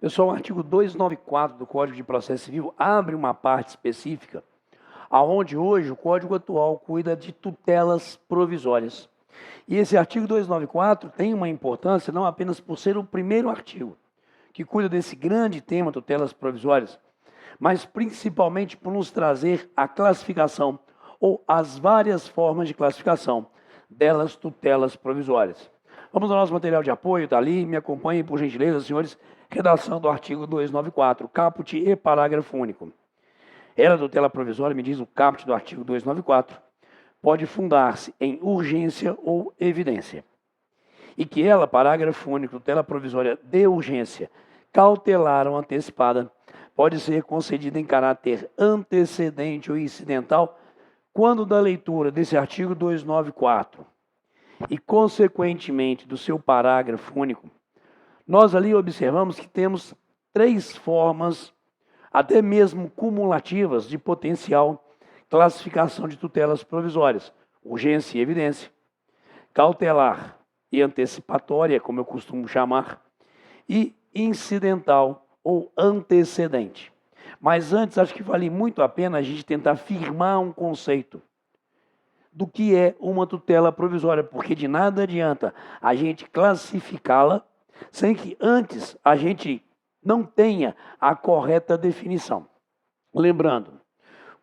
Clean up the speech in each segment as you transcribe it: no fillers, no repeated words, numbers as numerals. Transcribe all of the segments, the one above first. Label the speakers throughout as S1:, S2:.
S1: Pessoal, o artigo 294 do Código de Processo Civil abre uma parte específica, aonde hoje o Código atual cuida de tutelas provisórias. E esse artigo 294 tem uma importância não apenas por ser o primeiro artigo que cuida desse grande tema, tutelas provisórias, mas principalmente por nos trazer a classificação ou as várias formas de classificação delas, tutelas provisórias. Vamos ao nosso material de apoio, está ali, me acompanhem por gentileza, senhores. Redação do artigo 294, caput e parágrafo único. Ela, tutela provisória, me diz o caput do artigo 294, pode fundar-se em urgência ou evidência. E que ela, parágrafo único, tutela provisória de urgência, cautelar ou antecipada, pode ser concedida em caráter antecedente ou incidental, quando da leitura desse artigo 294 e, consequentemente, do seu parágrafo único, nós ali observamos que temos três formas, até mesmo cumulativas, de potencial classificação de tutelas provisórias: urgência e evidência, cautelar e antecipatória, como eu costumo chamar, e incidental ou antecedente. Mas antes, acho que vale muito a pena a gente tentar firmar um conceito do que é uma tutela provisória, porque de nada adianta a gente classificá-la sem que antes a gente não tenha a correta definição. Lembrando,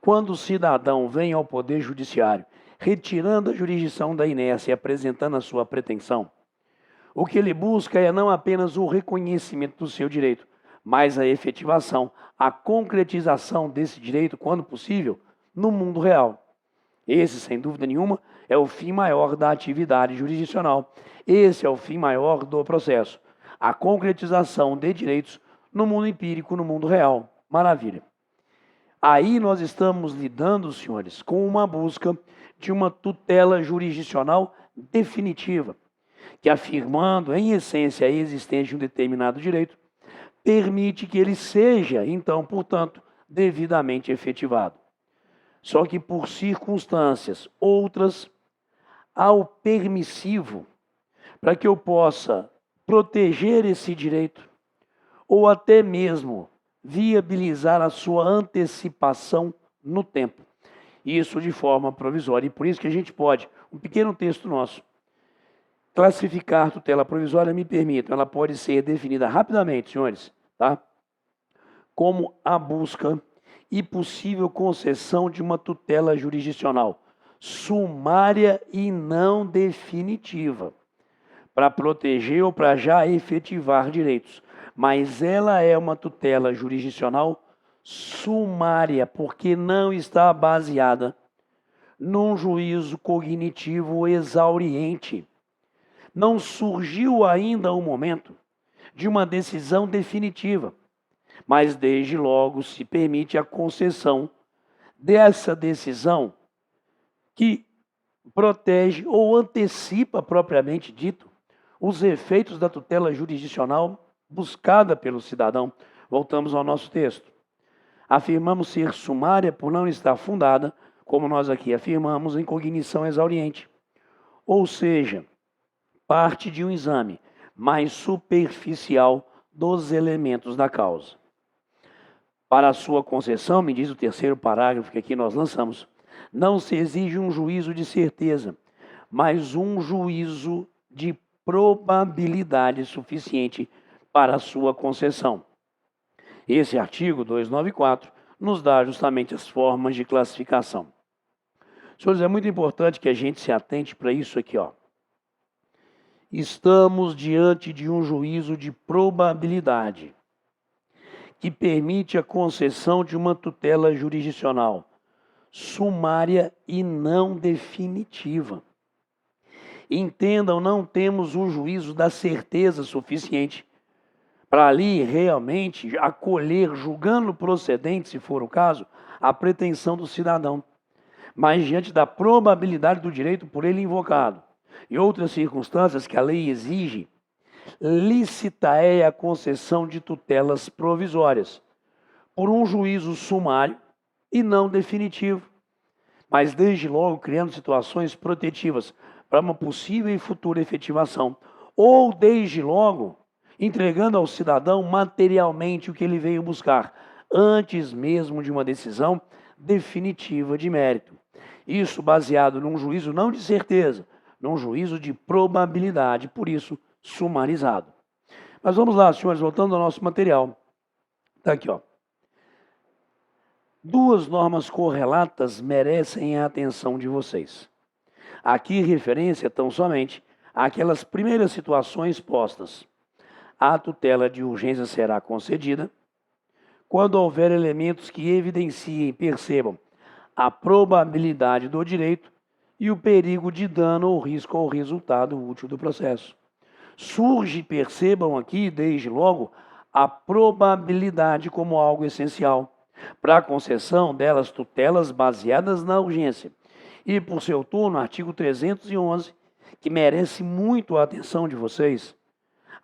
S1: quando o cidadão vem ao Poder Judiciário, retirando a jurisdição da inércia e apresentando a sua pretensão, o que ele busca é não apenas o reconhecimento do seu direito, mas a efetivação, a concretização desse direito, quando possível, no mundo real. Esse, sem dúvida nenhuma, é o fim maior da atividade jurisdicional. Esse é o fim maior do processo. A concretização de direitos no mundo empírico, no mundo real. Maravilha. Aí nós estamos lidando, senhores, com uma busca de uma tutela jurisdicional definitiva, que, afirmando em essência a existência de um determinado direito, permite que ele seja, então, portanto, devidamente efetivado. Só que por circunstâncias outras ao permissivo, para que eu possa proteger esse direito, ou até mesmo viabilizar a sua antecipação no tempo. Isso de forma provisória. E por isso que a gente pode, um pequeno texto nosso, classificar tutela provisória, me permitam, ela pode ser definida rapidamente, senhores, tá? Como a busca e possível concessão de uma tutela jurisdicional sumária e não definitiva, para proteger ou para já efetivar direitos. Mas ela é uma tutela jurisdicional sumária, porque não está baseada num juízo cognitivo exauriente. Não surgiu ainda o momento de uma decisão definitiva, mas desde logo se permite a concessão dessa decisão que protege ou antecipa, propriamente dito, os efeitos da tutela jurisdicional buscada pelo cidadão. Voltamos ao nosso texto. Afirmamos ser sumária por não estar fundada, como nós aqui afirmamos, em cognição exauriente, ou seja, parte de um exame mais superficial dos elementos da causa. Para a sua concessão, me diz o terceiro parágrafo que aqui nós lançamos, não se exige um juízo de certeza, mas um juízo de probabilidade suficiente para a sua concessão. Esse artigo 294 nos dá justamente as formas de classificação. Senhores, é muito importante que a gente se atente para isso aqui, ó. Estamos diante de um juízo de probabilidade que permite a concessão de uma tutela jurisdicional sumária e não definitiva. Entendam, não temos o juízo da certeza suficiente para ali realmente acolher, julgando procedente, se for o caso, a pretensão do cidadão. Mas diante da probabilidade do direito por ele invocado e outras circunstâncias que a lei exige, lícita é a concessão de tutelas provisórias por um juízo sumário e não definitivo, mas desde logo criando situações protetivas para uma possível e futura efetivação, ou desde logo entregando ao cidadão materialmente o que ele veio buscar, antes mesmo de uma decisão definitiva de mérito. Isso baseado num juízo não de certeza, num juízo de probabilidade, por isso sumarizado. Mas vamos lá, senhores, voltando ao nosso material. Está aqui, ó. Duas normas correlatas merecem a atenção de vocês. Aqui referência tão somente àquelas primeiras situações postas. A tutela de urgência será concedida quando houver elementos que evidenciem e percebam a probabilidade do direito e o perigo de dano ou risco ao resultado útil do processo. Surge, percebam aqui, desde logo, a probabilidade como algo essencial para a concessão delas tutelas baseadas na urgência. E, por seu turno, artigo 311, que merece muito a atenção de vocês,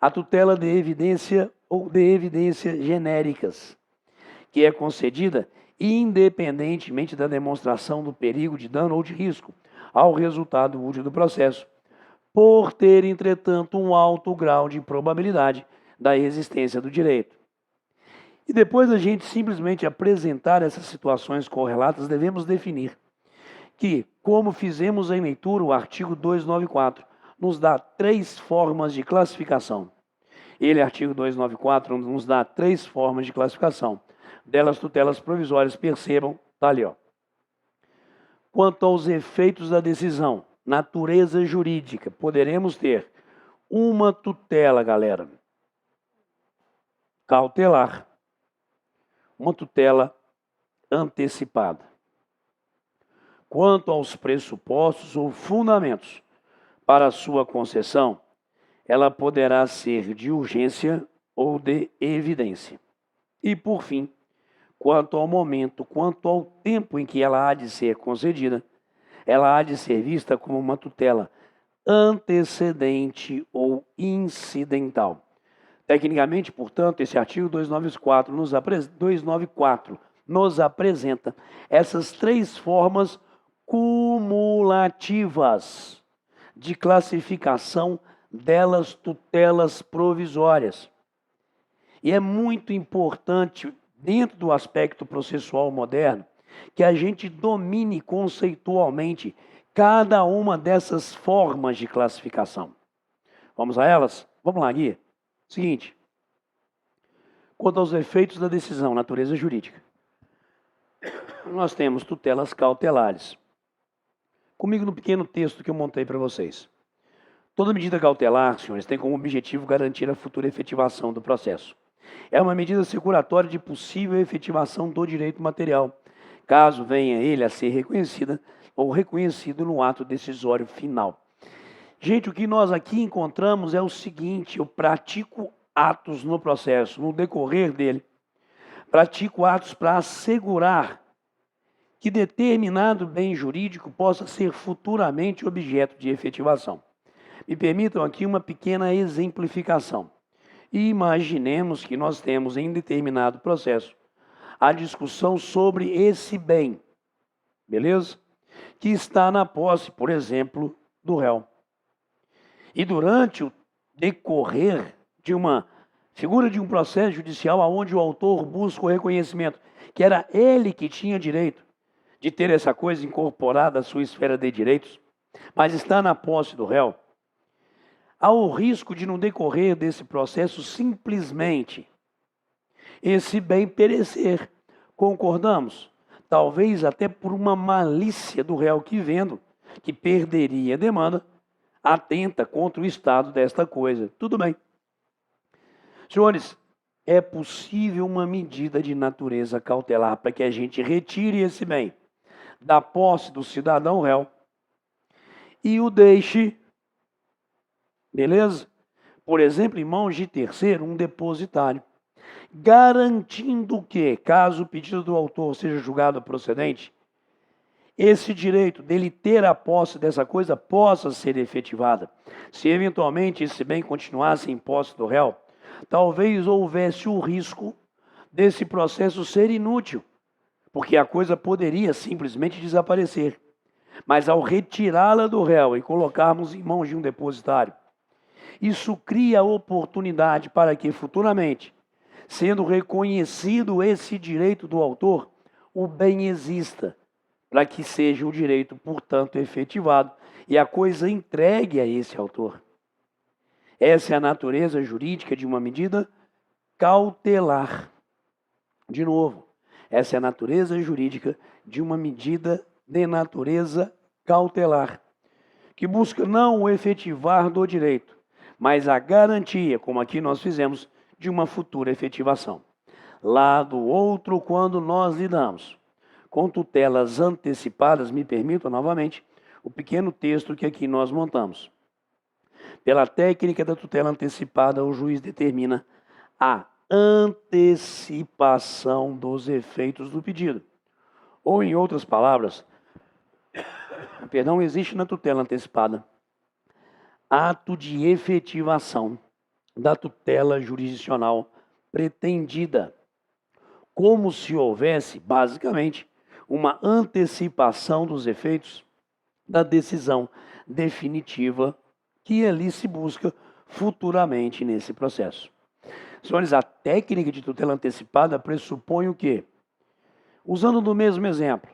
S1: a tutela de evidência ou de evidências genéricas, que é concedida independentemente da demonstração do perigo de dano ou de risco ao resultado útil do processo, por ter, entretanto, um alto grau de probabilidade da existência do direito. E depois da gente simplesmente apresentar essas situações correlatas, devemos definir que, como fizemos em leitura, o artigo 294 nos dá 3 formas de classificação. Ele, artigo 294, nos dá 3 formas de classificação. Delas, tutelas provisórias, percebam, está ali, ó. Quanto aos efeitos da decisão, natureza jurídica, poderemos ter uma tutela, galera, cautelar, uma tutela antecipada. Quanto aos pressupostos ou fundamentos para sua concessão, ela poderá ser de urgência ou de evidência. E, por fim, quanto ao momento, quanto ao tempo em que ela há de ser concedida, ela há de ser vista como uma tutela antecedente ou incidental. Tecnicamente, portanto, esse artigo 294 nos apresenta essas 3 formas cumulativas de classificação delas tutelas provisórias. E é muito importante, dentro do aspecto processual moderno, que a gente domine conceitualmente cada uma dessas formas de classificação. Vamos a elas? Vamos lá, Gui. Seguinte. Quanto aos efeitos da decisão, natureza jurídica, nós temos tutelas cautelares. Comigo no pequeno texto que eu montei para vocês. Toda medida cautelar, senhores, tem como objetivo garantir a futura efetivação do processo. É uma medida securatória de possível efetivação do direito material, caso venha ele a ser reconhecida ou reconhecido no ato decisório final. Gente, o que nós aqui encontramos é o seguinte: eu pratico atos no processo, no decorrer dele, pratico atos para assegurar que determinado bem jurídico possa ser futuramente objeto de efetivação. Me permitam aqui uma pequena exemplificação. Imaginemos que nós temos em determinado processo a discussão sobre esse bem, beleza? Que está na posse, por exemplo, do réu. E durante o decorrer de uma figura de um processo judicial onde o autor busca o reconhecimento que era ele que tinha direito de ter essa coisa incorporada à sua esfera de direitos, mas está na posse do réu, há o risco de, no decorrer desse processo, simplesmente esse bem perecer. Concordamos? Talvez até por uma malícia do réu que, vendo que perderia a demanda, atenta contra o estado desta coisa. Tudo bem. Senhores, é possível uma medida de natureza cautelar para que a gente retire esse bem da posse do cidadão réu e o deixe, beleza? Por exemplo, em mãos de terceiro, um depositário, garantindo que, caso o pedido do autor seja julgado procedente, esse direito dele ter a posse dessa coisa possa ser efetivada. Se eventualmente esse bem continuasse em posse do réu, talvez houvesse o risco desse processo ser inútil, porque a coisa poderia simplesmente desaparecer. Mas ao retirá-la do réu e colocarmos em mãos de um depositário, Isso cria oportunidade para que futuramente, sendo reconhecido esse direito do autor, o bem exista, para que seja o direito, portanto, efetivado e a coisa entregue a esse autor. Essa é a natureza jurídica de uma medida cautelar. De novo, essa é a natureza jurídica de uma medida de natureza cautelar, que busca não o efetivar do direito, mas a garantia, como aqui nós fizemos, de uma futura efetivação. Lá do outro, quando nós lidamos com tutelas antecipadas, me permitam novamente o pequeno texto que aqui nós montamos. Pela técnica da tutela antecipada, o juiz determina a antecipação dos efeitos do pedido. Ou, em outras palavras, existe na tutela antecipada ato de efetivação da tutela jurisdicional pretendida, como se houvesse, basicamente, uma antecipação dos efeitos da decisão definitiva que ali se busca futuramente nesse processo. Senhores, a técnica de tutela antecipada pressupõe o quê? Usando do mesmo exemplo,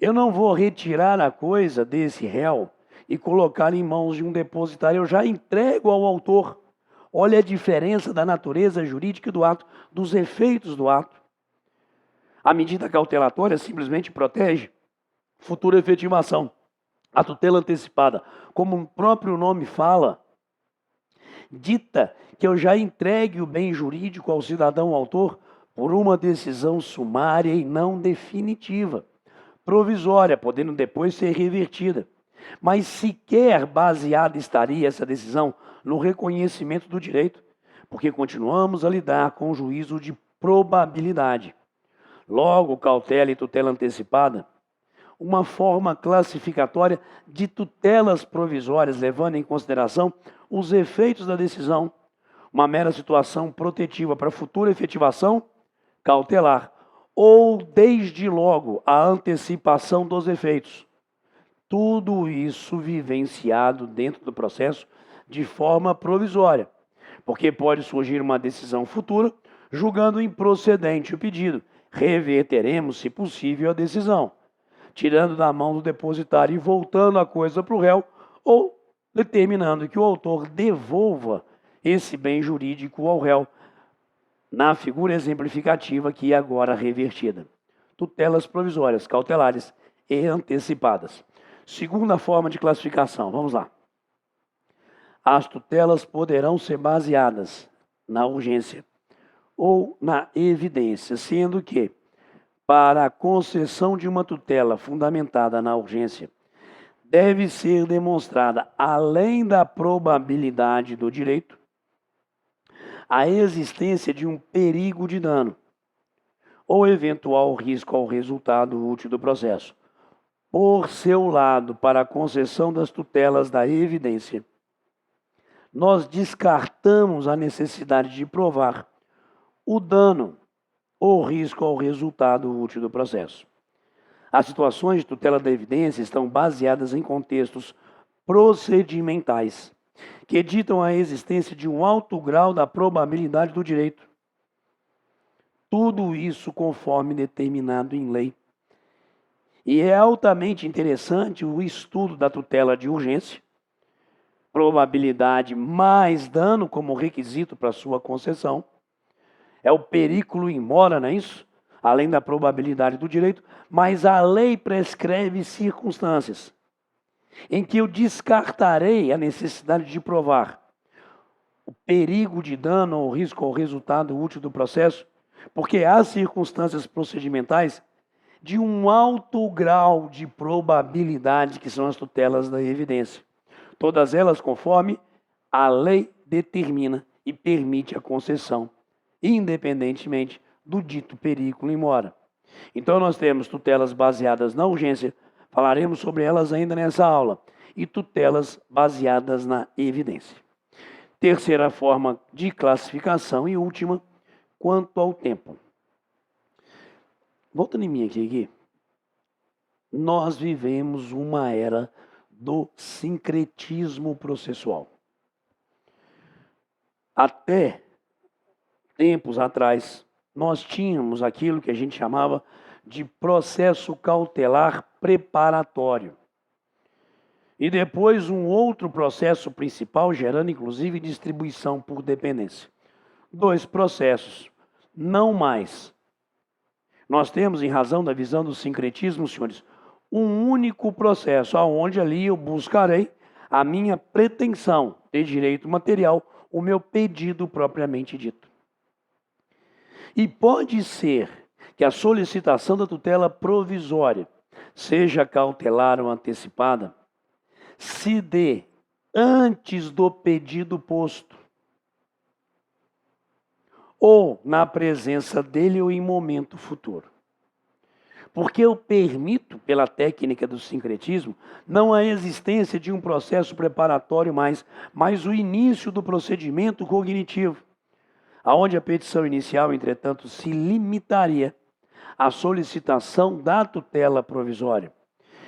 S1: eu não vou retirar a coisa desse réu e colocar em mãos de um depositário, eu já entrego ao autor. Olha a diferença da natureza jurídica do ato, dos efeitos do ato. A medida cautelatória simplesmente protege futura efetivação. A tutela antecipada, como o próprio nome fala, dita que eu já entregue o bem jurídico ao cidadão autor por uma decisão sumária e não definitiva, provisória, podendo depois ser revertida. Mas sequer baseada estaria essa decisão no reconhecimento do direito, porque continuamos a lidar com o juízo de probabilidade. Logo, cautela e tutela antecipada, uma forma classificatória de tutelas provisórias, levando em consideração os efeitos da decisão, uma mera situação protetiva para futura efetivação cautelar, ou, desde logo, a antecipação dos efeitos. Tudo isso vivenciado dentro do processo de forma provisória, porque pode surgir uma decisão futura julgando improcedente o pedido. Reverteremos, se possível, a decisão, tirando da mão do depositário e voltando a coisa para o réu, ou determinando que o autor devolva esse bem jurídico ao réu, na figura exemplificativa que é agora revertida. Tutelas provisórias, cautelares e antecipadas. Segunda forma de classificação, vamos lá. As tutelas poderão ser baseadas na urgência ou na evidência, sendo que, para a concessão de uma tutela fundamentada na urgência, deve ser demonstrada, além da probabilidade do direito, a existência de um perigo de dano ou eventual risco ao resultado útil do processo. Por seu lado, para a concessão das tutelas da evidência, nós descartamos a necessidade de provar o dano ou risco ao resultado útil do processo. As situações de tutela da evidência estão baseadas em contextos procedimentais, que ditam a existência de um alto grau da probabilidade do direito. Tudo isso conforme determinado em lei. E é altamente interessante o estudo da tutela de urgência, probabilidade mais dano como requisito para sua concessão. É o periculo in mora, não é isso? Além da probabilidade do direito, mas a lei prescreve circunstâncias em que eu descartarei a necessidade de provar o perigo de dano ou risco ao resultado útil do processo, porque há circunstâncias procedimentais de um alto grau de probabilidade, que são as tutelas da evidência. Todas elas conforme a lei determina e permite a concessão, independentemente do dito periculo in mora. Então nós temos tutelas baseadas na urgência, falaremos sobre elas ainda nessa aula, e tutelas baseadas na evidência. Terceira forma de classificação e última, quanto ao tempo. Voltando em mim aqui, nós vivemos uma era do sincretismo processual. Até tempos atrás, nós tínhamos aquilo que a gente chamava de processo cautelar preparatório. E depois um outro processo principal, gerando inclusive distribuição por dependência. 2 processos, não mais. Nós temos, em razão da visão do sincretismo, senhores, um único processo, aonde ali eu buscarei a minha pretensão de direito material, o meu pedido propriamente dito. E pode ser que a solicitação da tutela provisória, seja cautelar ou antecipada, se dê antes do pedido posto, ou na presença dele ou em momento futuro. Porque eu permito, pela técnica do sincretismo, não a existência de um processo preparatório mais, mas o início do procedimento cognitivo, aonde a petição inicial, entretanto, se limitaria à solicitação da tutela provisória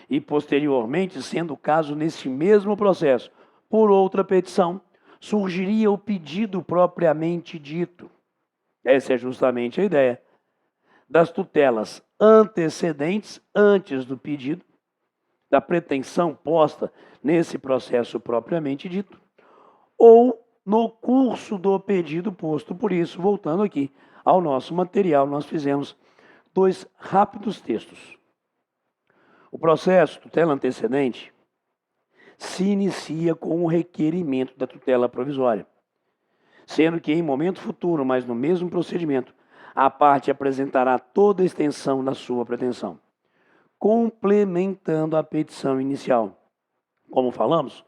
S1: e, posteriormente, sendo o caso nesse mesmo processo, por outra petição, surgiria o pedido propriamente dito. Essa é justamente a ideia das tutelas antecedentes, antes do pedido, da pretensão posta nesse processo propriamente dito, ou no curso do pedido posto. Por isso, voltando aqui ao nosso material, nós fizemos 2 rápidos textos. O processo tutela antecedente se inicia com o requerimento da tutela provisória, sendo que em momento futuro, mas no mesmo procedimento, a parte apresentará toda a extensão da sua pretensão, complementando a petição inicial. Como falamos,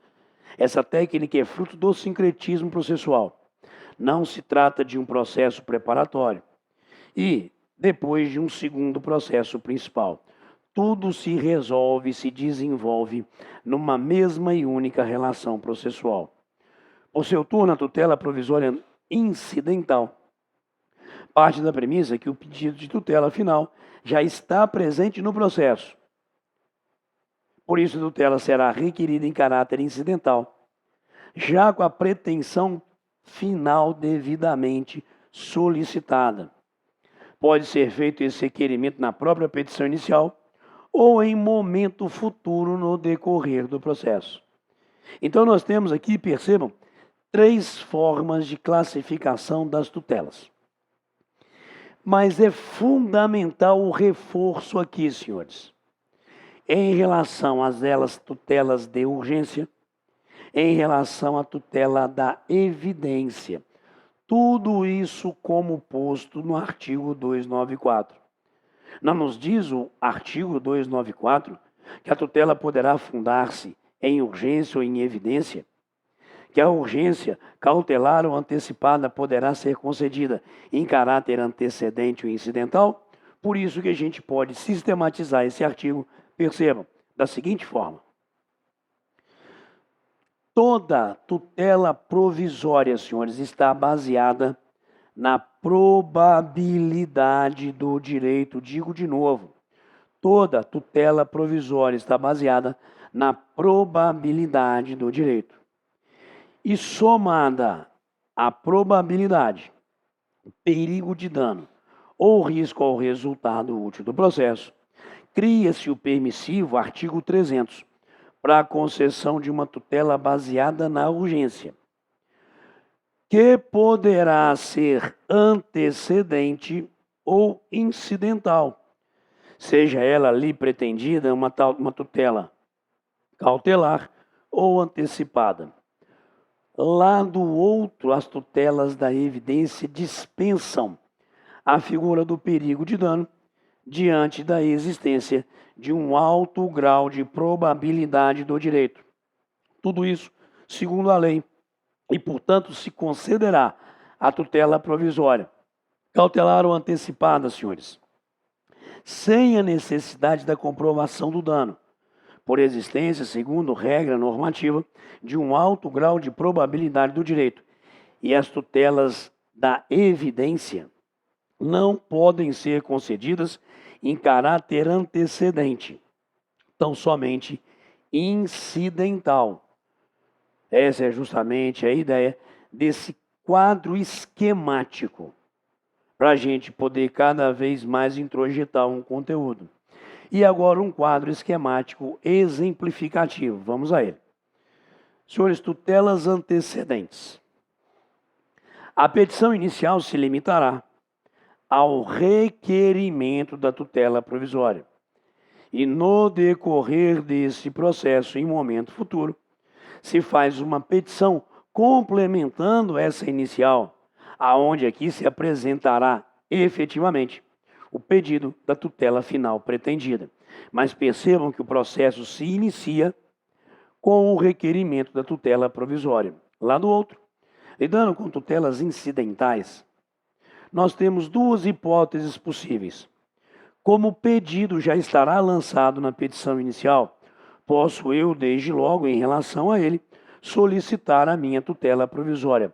S1: essa técnica é fruto do sincretismo processual. Não se trata de um processo preparatório e depois de um segundo processo principal. Tudo se resolve, se desenvolve numa mesma e única relação processual. Por seu turno, a tutela provisória incidental parte da premissa que o pedido de tutela final já está presente no processo. Por isso, a tutela será requerida em caráter incidental, já com a pretensão final devidamente solicitada. Pode ser feito esse requerimento na própria petição inicial ou em momento futuro no decorrer do processo. Então, nós temos aqui, percebam, 3 formas de classificação das tutelas. Mas é fundamental o reforço aqui, senhores, em relação às tutelas de urgência, em relação à tutela da evidência. Tudo isso como posto no artigo 294. Não nos diz o artigo 294 que a tutela poderá fundar-se em urgência ou em evidência? Que a urgência cautelar ou antecipada poderá ser concedida em caráter antecedente ou incidental? Por isso que a gente pode sistematizar esse artigo, percebam, da seguinte forma. Toda tutela provisória, senhores, está baseada na probabilidade do direito. Digo de novo, toda tutela provisória está baseada na probabilidade do direito. E somada à probabilidade, perigo de dano ou risco ao resultado útil do processo, cria-se o permissivo artigo 300 para a concessão de uma tutela baseada na urgência, que poderá ser antecedente ou incidental, seja ela ali pretendida uma tutela cautelar ou antecipada. Lá do outro, as tutelas da evidência dispensam a figura do perigo de dano diante da existência de um alto grau de probabilidade do direito. Tudo isso segundo a lei e, portanto, se concederá a tutela provisória, cautelar ou antecipada, senhores, sem a necessidade da comprovação do dano, por existência, segundo regra normativa, de um alto grau de probabilidade do direito. E as tutelas da evidência não podem ser concedidas em caráter antecedente, tão somente incidental. Essa é justamente a ideia desse quadro esquemático para a gente poder cada vez mais introjetar um conteúdo. E agora um quadro esquemático exemplificativo. Vamos a ele. Senhores, tutelas antecedentes. A petição inicial se limitará ao requerimento da tutela provisória. E no decorrer desse processo, em momento futuro, se faz uma petição complementando essa inicial, aonde aqui se apresentará efetivamente o pedido da tutela final pretendida. Mas percebam que o processo se inicia com o requerimento da tutela provisória. Lá do outro, lidando com tutelas incidentais, nós temos duas hipóteses possíveis. Como o pedido já estará lançado na petição inicial, posso eu, desde logo, em relação a ele, solicitar a minha tutela provisória.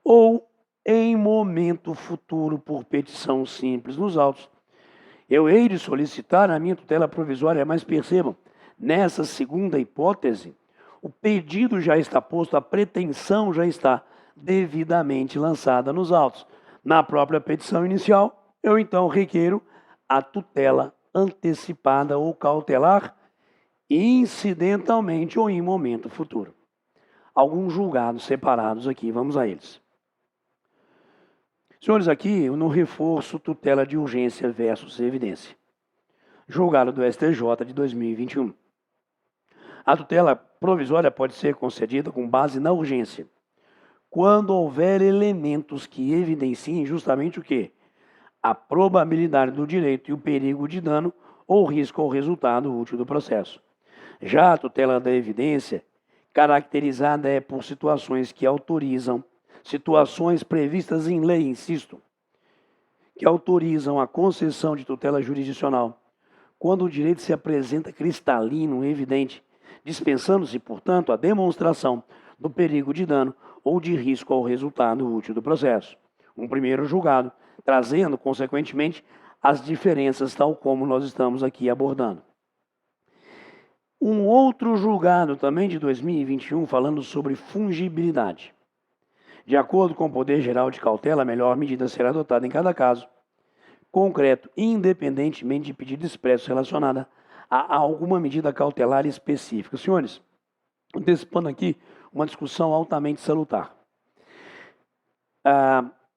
S1: Ou, em momento futuro, por petição simples nos autos, eu hei de solicitar a minha tutela provisória, mas percebam, nessa segunda hipótese, o pedido já está posto, a pretensão já está devidamente lançada nos autos. Na própria petição inicial, eu então requeiro a tutela antecipada ou cautelar, incidentalmente ou em momento futuro. Alguns julgados separados aqui, vamos a eles. Senhores, aqui no reforço tutela de urgência versus evidência. Julgado do STJ de 2021. A tutela provisória pode ser concedida com base na urgência, quando houver elementos que evidenciem justamente o quê? A probabilidade do direito e o perigo de dano ou risco ao resultado útil do processo. Já a tutela da evidência, caracterizada é por situações que autorizam, situações previstas em lei, insisto, que autorizam a concessão de tutela jurisdicional, quando o direito se apresenta cristalino, evidente, dispensando-se, portanto, a demonstração do perigo de dano ou de risco ao resultado útil do processo. Um primeiro julgado, trazendo, consequentemente, as diferenças tal como nós estamos aqui abordando. Um outro julgado, também de 2021, falando sobre fungibilidade. De acordo com o Poder Geral de Cautela, a melhor medida será adotada em cada caso concreto, independentemente de pedido expresso relacionada a alguma medida cautelar específica. Senhores, antecipando aqui uma discussão altamente salutar.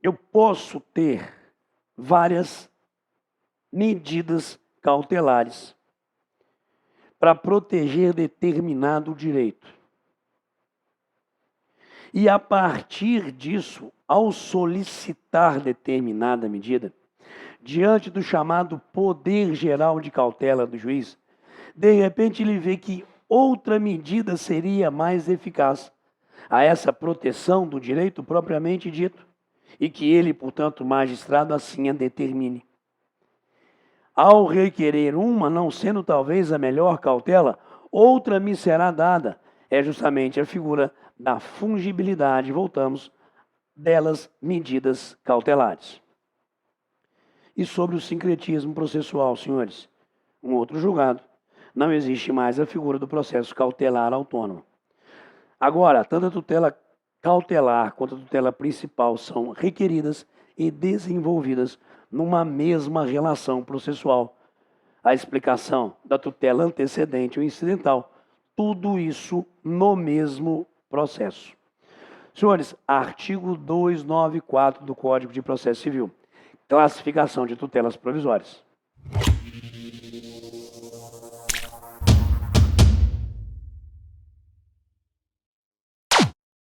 S1: Eu posso ter várias medidas cautelares para proteger determinado direito. E a partir disso, ao solicitar determinada medida, diante do chamado poder geral de cautela do juiz, de repente ele vê que outra medida seria mais eficaz a essa proteção do direito propriamente dito, e que ele, portanto, magistrado, assim a determine. Ao requerer uma, não sendo talvez a melhor cautela, outra me será dada. É justamente a figura da fungibilidade, voltamos, delas medidas cautelares. E sobre o sincretismo processual, senhores, um outro julgado, não existe mais a figura do processo cautelar autônomo. Agora, tanto a tutela cautelar quanto a tutela principal são requeridas e desenvolvidas numa mesma relação processual. A explicação da tutela antecedente ou incidental, tudo isso no mesmo processo. Senhores, artigo 294 do Código de Processo Civil, classificação de tutelas provisórias.